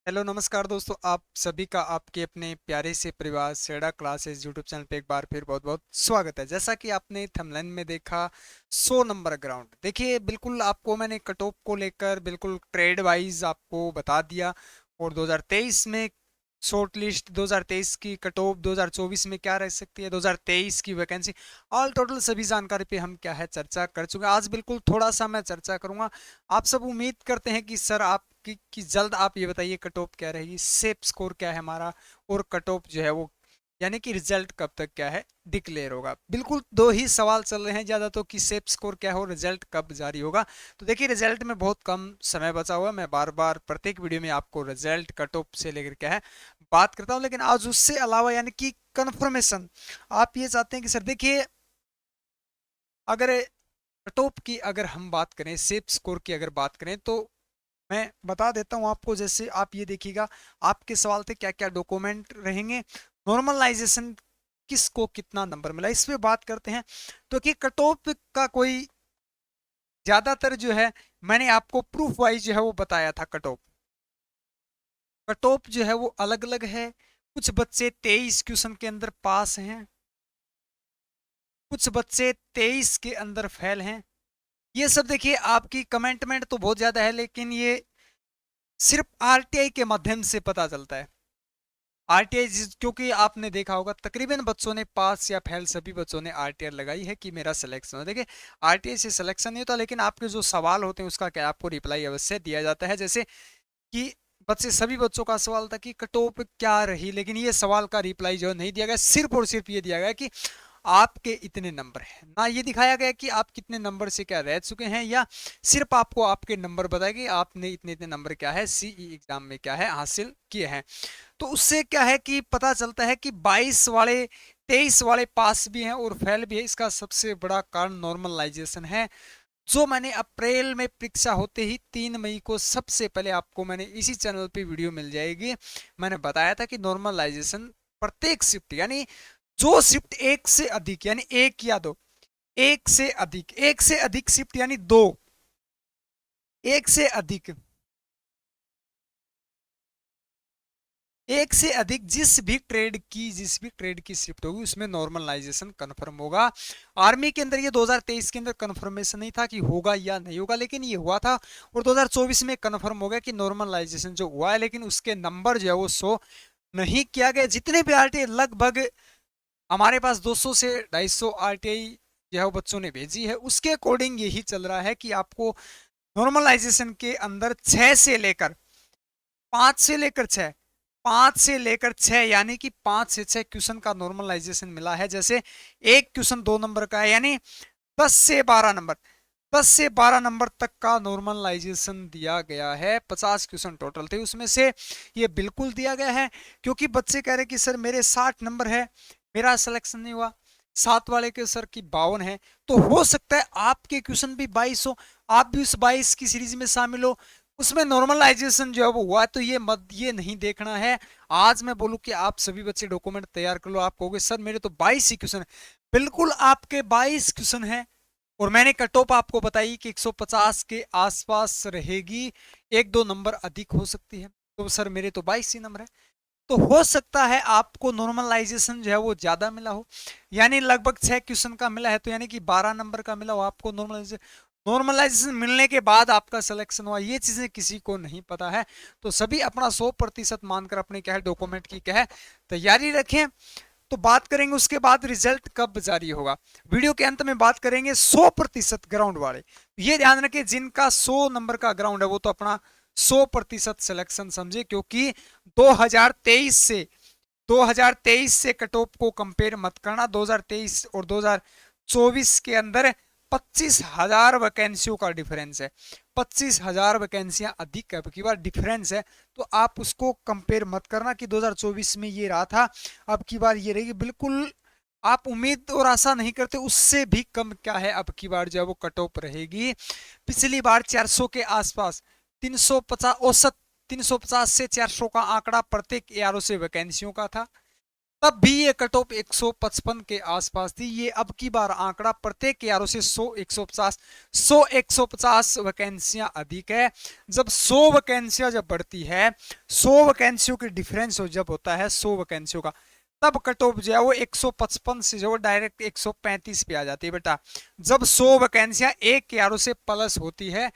Hello नमस्कार दोस्तों, आप सभी का आपके अपने प्यारे से परिवार सेड़ा क्लासेस यूट्यूब चैनल पे एक बार फिर बहुत बहुत स्वागत है। जैसा कि आपने थंबनेल में देखा 100 नंबर ग्राउंड, देखिए बिल्कुल आपको मैंने कट ऑफ को लेकर बिल्कुल ट्रेड वाइज आपको बता दिया। और 2023 में शॉर्ट लिस्ट 2023 की कट ऑफ 2024 में क्या रह सकती है, 2023 की वैकेंसी, ऑल टोटल सभी जानकारी पे हम क्या है चर्चा कर चुके हैं। आज बिल्कुल थोड़ा सा मैं चर्चा करूंगा। आप सब उम्मीद करते हैं कि सर आप कि जल्द आप ये बताइए कट ऑफ क्या रहेगी, सेफ स्कोर क्या है हमारा, और कट ऑफ जो है वो यानी कि रिजल्ट कब तक क्या है डिक्लेयर होगा। बिल्कुल दो ही सवाल चल रहे हैं ज्यादा, तो कि सेफ स्कोर क्या हो, रिजल्ट कब जारी होगा। तो देखिए रिजल्ट में बहुत कम समय बचा हुआ है। मैं बार बार प्रत्येक वीडियो में आपको रिजल्ट कट ऑफ से लेकर क्या है बात करता हूँ, लेकिन आज उससे अलावा यानी कि कंफर्मेशन आप ये चाहते हैं कि सर देखिए, अगर कट ऑफ की अगर हम बात करें, सेफ स्कोर की अगर बात करें, तो मैं बता देता हूं आपको। जैसे आप ये देखिएगा, आपके सवाल थे क्या क्या डॉक्यूमेंट रहेंगे, नॉर्मलाइजेशन किसको कितना नंबर मिला, इस पे बात करते हैं। तो कि कट ऑफ का कोई ज्यादातर जो है मैंने आपको प्रूफ वाइज जो है वो बताया था। कट ऑफ जो है वो अलग अलग है। कुछ बच्चे 23 क्वेश्चन के अंदर पास हैं, कुछ बच्चे 23 के अंदर फेल हैं। ये सब देखिए आपकी कमेंटमेंट तो बहुत ज्यादा है, लेकिन ये सिर्फ आरटीआई के माध्यम से पता चलता है। आरटीआई क्योंकि आपने देखा होगा तकरीबन बच्चों ने पास या फेल सभी बच्चों ने आरटीआई लगाई है कि मेरा सिलेक्शन हो। देखिए आरटीआई से सिलेक्शन नहीं होता, लेकिन आपके जो सवाल होते हैं उसका क्या आपको रिप्लाई अवश्य दिया जाता है। जैसे कि बच्चे सभी बच्चों का सवाल था कि कट ऑफ क्या रही, लेकिन ये सवाल का रिप्लाई जो नहीं दिया गया, सिर्फ और सिर्फ ये दिया गया कि आपके इतने नंबर हैं। ना ये दिखाया गया कि आप कितने नंबर से क्या रह चुके हैं, या सिर्फ आपको आपके नंबर बताए कि आपने इतने इतने नंबर क्या है सीई एग्जाम में क्या है हासिल किए हैं। तो उससे क्या है कि पता चलता है कि 22 वाले 23 वाले पास भी हैं और फेल भी है। इसका सबसे बड़ा कारण नॉर्मलाइजेशन है, जो मैंने अप्रैल में परीक्षा होते ही 3 मई को सबसे पहले आपको मैंने इसी चैनल पे वीडियो मिल जाएगी, मैंने बताया था कि नॉर्मलाइजेशन प्रत्येक शिफ्ट यानी जो शिफ्ट एक से अधिक यानी एक या दो, एक से अधिक शिफ्ट यानी दो, एक से अधिक, एक से अधिक जिस भी ट्रेड की शिफ्ट होगी उसमें नॉर्मलाइजेशन कंफर्म होगा। आर्मी के अंदर ये 2023 के अंदर कंफर्मेशन नहीं था कि होगा या नहीं होगा, लेकिन ये हुआ था। और 2024 में कंफर्म हो गया कि नॉर्मलाइजेशन जो हुआ है, लेकिन उसके नंबर जो है वो शो नहीं किया गया। जितने भी आरटीआई लगभग हमारे पास 200 से 250 आरटीआई जो है वो बच्चों ने भेजी है, उसके अकॉर्डिंग यही चल रहा है कि आपको नॉर्मलाइजेशन के अंदर 5 से लेकर 6 5 से लेकर 6 यानी कि 5 से 6 क्वेश्चन का नॉर्मलाइजेशन मिला है। जैसे एक क्वेश्चन 2 नंबर का है, यानी 10 से 12 नंबर, 10 से 12 नंबर तक का नॉर्मलाइजेशन दिया गया है। 50 क्वेश्चन टोटल थे, उसमें से ये बिल्कुल दिया गया है। क्योंकि बच्चे कह रहे कि सर मेरे 60 नंबर है, मेरा सिलेक्शन नहीं हुआ, 7 वाले के सर की 52 है। तो हो सकता है आपके क्वेश्चन भी 22 हो, आप भी उस 22 की सीरीज में शामिल हो, उसमें नॉर्मलाइजेशन जो है वो हुआ। तो ये नहीं देखना है। आज मैं बोलूं कि आप सभी बच्चे डॉक्यूमेंट तैयार कर लो, आप कहोगे सर मेरे तो 22 ही क्वेश्चन है। बिल्कुल आपके 22 क्वेश्चन है, और मैंने कट ऑफ आपको बताई कि 150 के आसपास रहेगी, 1-2 नंबर अधिक हो सकती है। तो सर मेरे तो 22 ही नंबर है। तो हो सकता है आपको नॉर्मलाइजेशन जो है वो ज्यादा मिला हो, यानी लगभग 6 क्वेश्चन का मिला है, तो यानी कि 12 नंबर का मिला हो आपको नॉर्मलाइजेशन। नॉर्मलाइजेशन मिलने के बाद आपका सिलेक्शन हुआ, ये चीजें किसी को नहीं पता है। तो सभी अपना 100% मानकर अपने क्या है डॉक्यूमेंट की क्या है तैयारी रखें। तो बात करेंगे उसके बाद रिजल्ट कब जारी होगा। वीडियो के अंत में बात करेंगे 100% ग्राउंड वाले। ये ध्यान रखें, जिनका 100 नंबर का ग्राउंड है वो तो अपना 100% सिलेक्शन समझे, क्योंकि 2023 से 2023 से कट ऑफ को कंपेयर मत करना। 2023 और 2024 के अंदर 25,000 वैकेंसियों का डिफरेंस है, 25,000 वैकेंसियां अधिक अब की बार डिफरेंस है। तो आप उसको कंपेयर मत करना कि 2024 में ये रहा था अब की बार ये रहेगी। बिल्कुल आप उम्मीद और आशा नहीं करते, उससे भी कम क्या है अब की बार जो है वो कट ऑफ रहेगी। पिछली बार 400 के आसपास, 350 औसत 350 से 400 का आंकड़ा प्रत्येक एआरओ से वैकेंसियों का था। तब भी ये कट ऑफ 155 के आसपास थी। ये अब की बार आंकड़ा प्रत्येक एआरओ से 100 150 वैकेंसियां अधिक है। जब 100 वैकेंसियां जब बढ़ती है, 100 वैकेंसियों के डिफरेंस जब होता है 100 वैकेंसियों का, तब कट ऑफ जो है वो 155 से जो डायरेक्ट 135 पे आ जाती है बेटा। जब 100 वैकेंसियां एक एआरओ से प्लस होती है,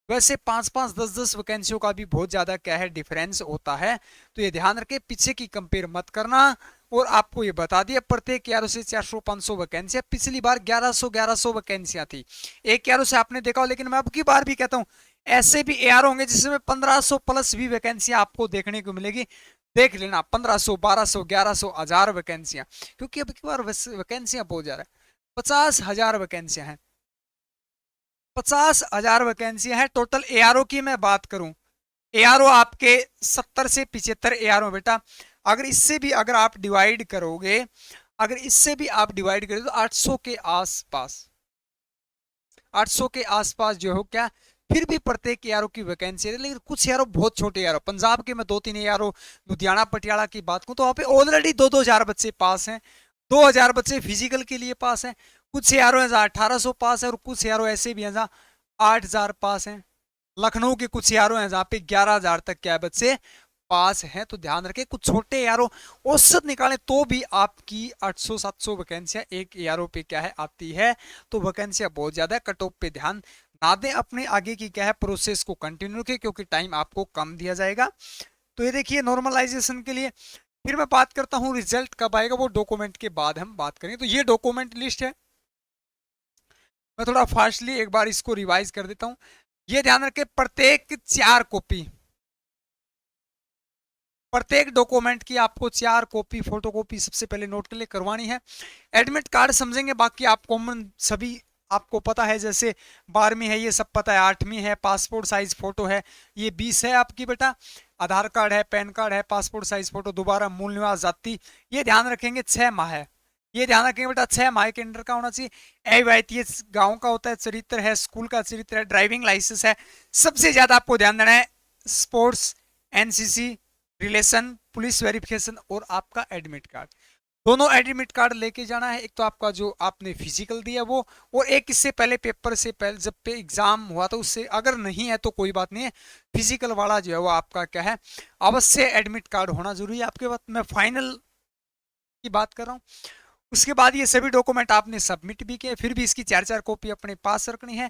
वैसे 5-5 10-10 वैकेंसियों का भी बहुत ज्यादा क्या है डिफरेंस होता है। तो ये ध्यान रखे, पीछे की कंपेयर मत करना। और आपको ये बता दिया प्रत्येक एआरओ से 400-500 वैकेंसियां, पिछली बार 1100 वैकेंसियां थी एक एआरओ से, आपने देखा हो। लेकिन मैं अब की बार भी कहता हूं, ऐसे भी एआरओ होंगे जिसमें 1500 प्लस भी वैकेंसियां आपको देखने को मिलेगी। देख लेना 1500, 1200, 1100, 1000 वैकेंसियां, क्योंकि अब की बार वैकेंसियां बहुत ज्यादा है। 50,000 वैकेंसियां हैं, 50,000 वैकेंसियां हैं टोटल। एआरओ की मैं बात करूं, एआरओ आपके 70 से 75 एआरओ बेटा। अगर इससे भी अगर आप डिवाइड करोगे, अगर इससे भी आप डिवाइड करोगे तो 800 के आसपास, 800 के आसपास जो हो क्या, फिर भी प्रत्येक एआरओ की वैकेंसी है। लेकिन कुछ एआरओ बहुत छोटे एआरओ, पंजाब के मैं 2-3 एआरओ, लुधियाना पटियाला की बात करूं तो वहां पे ऑलरेडी 2-2 हजार बच्चे पास हैं, 2,000 बच्चे फिजिकल के लिए पास हैं। कुछ एआरओ है जहाँ 1800 पास है, और कुछ एआरओ ऐसे भी हैं जहाँ 8,000 पास हैं। लखनऊ के कुछ एआरओ हैं जहाँ पे 11,000 तक क्या है बच्चे पास हैं। तो ध्यान रखें, कुछ छोटे एआरओ औसत निकालें तो भी आपकी 800-700 वैकेंसियां एक एआरओ पे क्या है आती है। तो वैकेंसियां बहुत ज्यादा है, कट ऑफ पे ध्यान ना दें, अपने आगे की क्या है प्रोसेस को कंटिन्यू रखें, क्योंकि टाइम आपको कम दिया जाएगा। तो ये देखिए नॉर्मलाइजेशन के लिए। फिर मैं बात करता हूँ रिजल्ट कब आएगा, वो डॉक्यूमेंट के बाद हम बात करेंगे। तो ये डॉक्यूमेंट लिस्ट है, मैं थोड़ा फास्टली एक बार इसको रिवाइज कर देता हूँ। ये ध्यान रखें, प्रत्येक 4 कॉपी, प्रत्येक डॉक्यूमेंट की आपको 4 कॉपी फोटोकॉपी सबसे पहले नोट के लिए करवानी है। एडमिट कार्ड समझेंगे, बाकी आप कॉमन सभी आपको पता है, जैसे 12वीं है ये सब पता है, 8वीं है, पासपोर्ट साइज फोटो है, ये 20 है आपकी बेटा, आधार कार्ड है, पैन कार्ड है, पासपोर्ट साइज फोटो, दोबारा मूल निवास जाति, ये ध्यान रखेंगे 6 माह है। ये ध्यान रखेंगे बेटा 6 माह के अंडर का होना चाहिए। एवाईटीएस गाँव का होता है, चरित्र है, स्कूल का चरित्र है, ड्राइविंग लाइसेंस है। सबसे ज्यादा आपको ध्यान देना है sports, NCC, relation, police verification और आपका एडमिट कार्ड। दोनों एडमिट कार्ड लेके जाना है, एक तो आपका जो आपने फिजिकल दिया वो, और एक इससे पहले पेपर से पहले जब पे एग्जाम हुआ तो उससे, अगर नहीं है तो कोई बात नहीं है, फिजिकल वाला जो है वो आपका क्या है अवश्य एडमिट कार्ड होना जरूरी है आपके पास। मैं फाइनल की बात कर रहा हूँ। उसके बाद ये सभी डॉक्यूमेंट आपने सबमिट भी किए, फिर भी इसकी 4-4 कॉपी अपने पास रखनी है।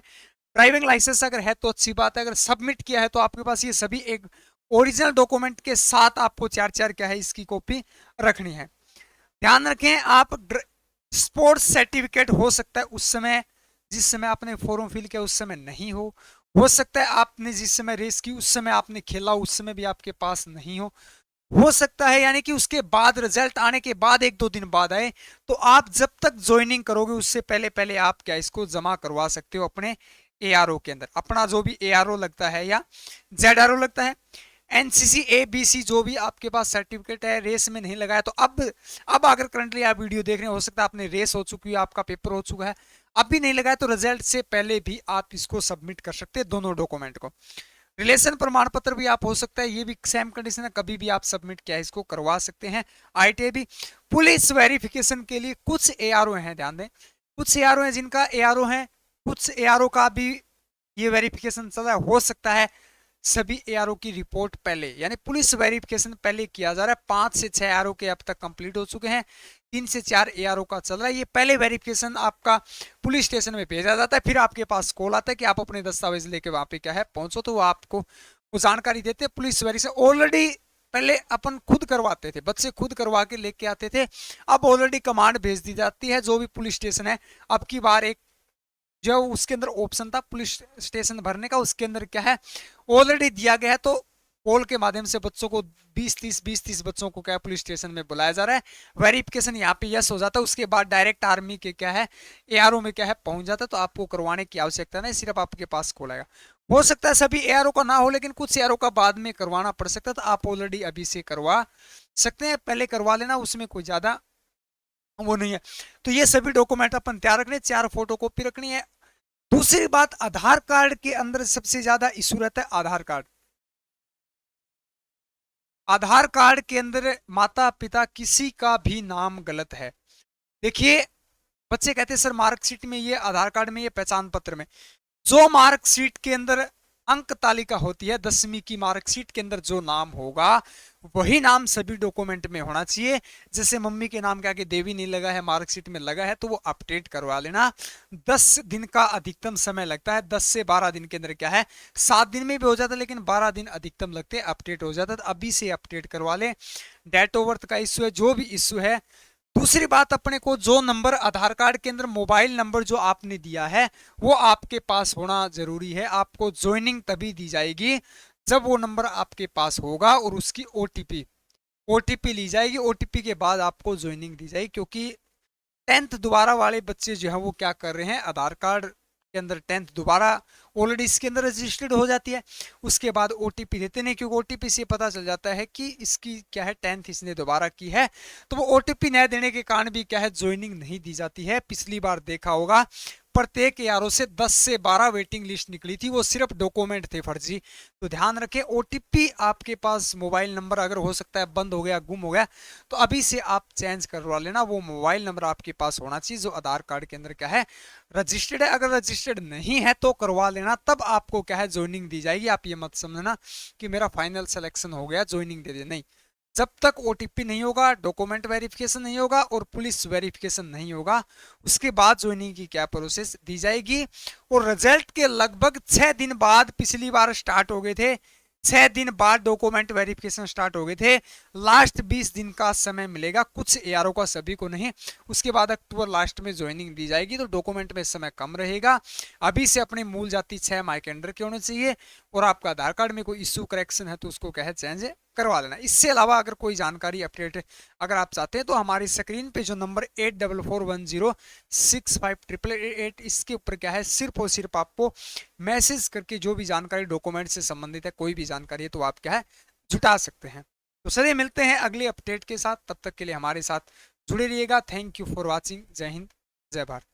ड्राइविंग लाइसेंस अगर है तो अच्छी बात है, अगर सबमिट किया है तो आपके पास ये सभी एक ओरिजिनल डॉक्यूमेंट के साथ आपको 4-4 क्या है इसकी कॉपी रखनी है। ध्यान रखें, आप स्पोर्ट्स सर्टिफिकेट हो सकता है उस समय जिस समय आपने फॉर्म फिल किया उस समय नहीं हो सकता है आपने जिस समय रेस की उस समय आपने खेला उस समय भी आपके पास नहीं हो सकता है यानी कि उसके बाद रिजल्ट आने के बाद 1-2 दिन बाद आए। तो आप जब तक ज्वाइनिंग करोगे उससे पहले पहले आप क्या इसको जमा करवा सकते हो अपने एआरओ के अंदर, अपना जो भी एआरओ लगता है या जेडआरओ लगता है, एनसीसी एबीसी जो भी आपके पास सर्टिफिकेट है, रेस में नहीं लगाया तो अब अगर करंटली आप वीडियो देख रहे हैं, हो सकता है आपने रेस हो चुकी है, आपका पेपर हो चुका है, अब भी नहीं लगाया तो रिजल्ट से पहले भी आप इसको सबमिट कर सकते हैं दोनों डॉक्यूमेंट को। रिलेशन प्रमाण पत्र भी आप हो सकता है, ये भी सेम कंडीशन है, कभी भी आप सबमिट किया इसको करवा सकते हैं। आईटीआई भी। पुलिस वेरिफिकेशन के लिए कुछ एआरओ हैं, ध्यान दें, कुछ एआरओ हैं जिनका एआरओ है, कुछ एआरओ का भी ये वेरिफिकेशन चल रहा है। हो सकता है सभी एआरओ की रिपोर्ट पहले, यानी पुलिस वेरिफिकेशन पहले किया जा रहा है। 5 से 6 एआरओ के अब तक कंप्लीट हो चुके हैं, 3 से 4 एआरओ का चल रहा है। ये पहले वेरिफिकेशन आपका पुलिस स्टेशन में भेजा जाता है, फिर आपके पास कॉल आता है कि आप अपने दस्तावेज लेके वहां पे क्या है पहुंचो, तो वो आपको वो जानकारी देते हैं। पुलिस वेरिफिकेशन ऑलरेडी पहले अपन खुद करवाते थे, बच्चे खुद करवा के लेके आते थे, अब ऑलरेडी कमांड भेज दी जाती है जो भी पुलिस स्टेशन है। अब की बार एक जो उसके अंदर ऑप्शन था पुलिस स्टेशन भरने का, उसके अंदर क्या है ऑलरेडी दिया गया है, तो कॉल के माध्यम से बच्चों को 20-30 बच्चों को क्या पुलिस स्टेशन में बुलाया जा रहा है। वेरिफिकेशन यहाँ पे यस हो जाता है, उसके बाद डायरेक्ट आर्मी के क्या है एआरओ में क्या है पहुंच जाता है, तो आपको करवाने की आवश्यकता नहीं, सिर्फ आपके पास कॉल आएगा। हो सकता है सभी एआरओ का ना हो, लेकिन कुछ एआरओ का बाद में करवाना पड़ सकता है, तो आप ऑलरेडी अभी से करवा सकते हैं, पहले करवा लेना, उसमें कोई ज्यादा वो नहीं है। तो ये सभी डॉक्यूमेंट अपन तैयार रखने, 4 फोटो कॉपी रखनी है। दूसरी बात, आधार कार्ड के अंदर सबसे ज्यादा इशू रहता है आधार कार्ड। आधार कार्ड के अंदर माता पिता किसी का भी नाम गलत है। देखिए बच्चे कहते हैं सर मार्कशीट में ये, आधार कार्ड में ये, पहचान पत्र में, जो मार्कशीट के अंदर अंक तालिका होती है 10वीं की मार्कशीट के अंदर जो नाम होगा वही नाम सभी डॉक्यूमेंट में होना चाहिए। जैसे मम्मी के नाम के आगे देवी नहीं लगा है, मार्कशीट में लगा है, तो वो अपडेट करवा लेना। 10 दिन का अधिकतम समय लगता है, 10 से 12 दिन के अंदर क्या है, 7 दिन में भी हो जाता है, लेकिन 12 दिन अधिकतम लगते हैं, अपडेट हो जाता है। तो अभी से अपडेट करवा ले। डेट ऑफ बर्थ का इश्यू है, जो भी इश्यू है। दूसरी बात, अपने को जो नंबर आधार कार्ड के अंदर मोबाइल नंबर जो आपने दिया है वो आपके पास होना जरूरी है। आपको ज्वाइनिंग तभी दी जाएगी जब वो नंबर आपके पास होगा और उसकी ओटीपी ली जाएगी। ओटीपी के बाद आपको ज्वाइनिंग दी जाएगी, क्योंकि 10th दोबारा वाले बच्चे जो है वो क्या कर रहे हैं, आधार कार्ड के अंदर 10th दोबारा ऑलरेडी इसके अंदर रजिस्टर्ड हो जाती है, उसके बाद ओटीपी देते नहीं, क्योंकि ओटीपी से पता चल जाता है कि इसकी क्या है 10th इसने दोबारा की है। तो वो ओटीपी न देने के कारण भी क्या है ज्वाइनिंग नहीं दी जाती है। पिछली बार देखा होगा प्रत्येक यारों से 10 से 12 वेटिंग लिस्ट निकली थी, वो सिर्फ डॉक्यूमेंट थे फर्जी। तो ध्यान रखें, ओटीपी आपके पास मोबाइल नंबर अगर हो सकता है बंद हो गया, गुम हो गया, तो अभी से आप चेंज करवा लेना। वो मोबाइल नंबर आपके पास होना चाहिए जो आधार कार्ड के अंदर क्या है रजिस्टर्ड है। अगर रजिस्टर्ड नहीं है तो करवा लेना, तब आपको क्या है ज्वाइनिंग दी जाएगी। आप ये मत समझना कि मेरा फाइनल सिलेक्शन हो गया ज्वाइनिंग दे दे, नहीं। जब तक ओटीपी नहीं होगा, डॉक्यूमेंट वेरिफिकेशन नहीं होगा और पुलिस वेरिफिकेशन नहीं होगा, उसके बाद ज्वाइनिंग की क्या प्रोसेस दी जाएगी। और रिजल्ट के लगभग 6 दिन बाद, पिछली बार स्टार्ट हो गए थे 6 दिन बाद डॉक्यूमेंट वेरिफिकेशन स्टार्ट हो गए थे। लास्ट 20 दिन का समय मिलेगा कुछ एआरओ का, सभी को नहीं। उसके बाद अक्टूबर लास्ट में ज्वाइनिंग दी जाएगी, तो डॉक्यूमेंट में समय कम रहेगा। अभी से अपनी मूल जाति 6 माह के अंडर के होने चाहिए, और आपका आधार कार्ड में कोई इश्यू करेक्शन है तो उसको क्या है चेंज करवा लेना। इससे अलावा अगर कोई जानकारी अपडेट अगर आप चाहते हैं तो हमारी स्क्रीन पे जो नंबर 8441065888, इसके ऊपर क्या है सिर्फ और सिर्फ आपको मैसेज करके जो भी जानकारी डॉक्यूमेंट से संबंधित है, कोई भी जानकारी है, तो आप क्या है जुटा सकते हैं। तो चलिए मिलते हैं अगले अपडेट के साथ, तब तक के लिए हमारे साथ जुड़े रहिएगा। Thank you for watching. जय हिंद, जय भारत।